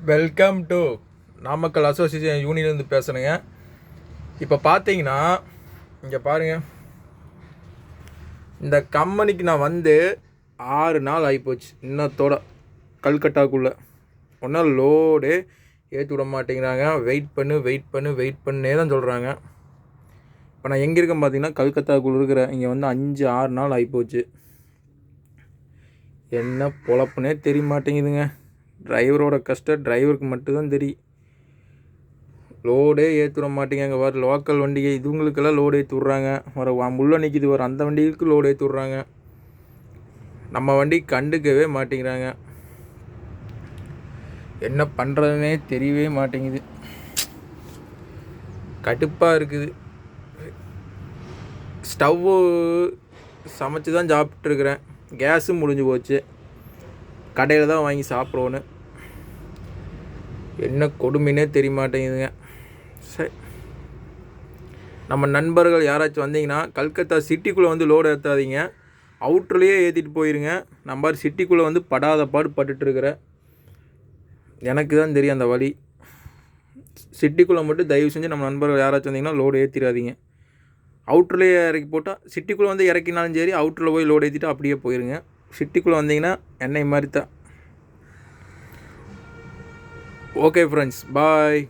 Welcome to Namakkal association யூனியன்லேருந்து பேசுகிறேங்க. இப்போ பார்த்தீங்கன்னா இங்கே பாருங்கள், இந்த கம்பெனிக்கு நான் வந்து 6 நாள் ஆகிப்போச்சு. இன்னத்தோட கல்கட்டாக்குள்ளே ஒன்றும் லோடு ஏற்றி விட மாட்டேங்கிறாங்க. வெயிட் பண்ணே தான் சொல்கிறாங்க. இப்போ நான் எங்கே இருக்கேன் பார்த்தீங்கன்னா கல்கத்தாக்குள்ளே இருக்கிறேன். இங்கே வந்து 5-6 நாள் ஆகிப்போச்சு. என்ன பொழப்புனே தெரிய மாட்டேங்குதுங்க. டிரைவரோட கஷ்டம் டிரைவருக்கு மட்டும்தான் தெரியும். லோடே ஏற்றுட மாட்டேங்க. வர லோக்கல் வண்டிகை இதுங்களுக்கெல்லாம் லோடு ஏற்றி விட்றாங்க. வர முள்ள நிற்கிது வர அந்த வண்டிகளுக்கு லோடு ஏற்றி விட்றாங்க. நம்ம வண்டி கண்டுக்கவே மாட்டேங்கிறாங்க. என்ன பண்ணுறதுனே தெரியவே மாட்டேங்குது. கடுப்பாக இருக்குது. ஸ்டவ்வு சமைச்சு தான் சாப்பிட்ருக்குறேன். கேஸும் முடிஞ்சு போச்சு. கடையில் தான் வாங்கி சாப்பிடுவோன்னு. என்ன கொடுமைனே தெரிய மாட்டேங்குதுங்க. சரி, நம்ம நண்பர்கள் யாராச்சும் வந்தீங்கன்னா கல்கத்தா சிட்டிக்குள்ளே வந்து லோடு ஏற்றாதீங்க. அவுட்ருலேயே ஏற்றிட்டு போயிருங்க. நம்ம சிட்டிக்குள்ளே வந்து படாத பாடு பட்டுட்ருக்கிறேன். எனக்கு தான் தெரியும் அந்த வழி. சிட்டிக்குள்ளே மட்டும் தயவு செஞ்சு நம்ம நண்பர்கள் யாராச்சும் வந்தீங்கன்னா லோடு ஏற்றிடாதீங்க. அவுட்ருலேயே இறக்கி போட்டால் சிட்டிக்குள்ளே வந்து இறக்கினாலும் சரி, அவுட்டரில் போய் லோடு ஏற்றிட்டு அப்படியே போயிருங்க. சிட்டிக்குள்ளே வந்தீங்கன்னா என்னை மாதிரி தான். ஓகே ஃப்ரெண்ட்ஸ், பாய்.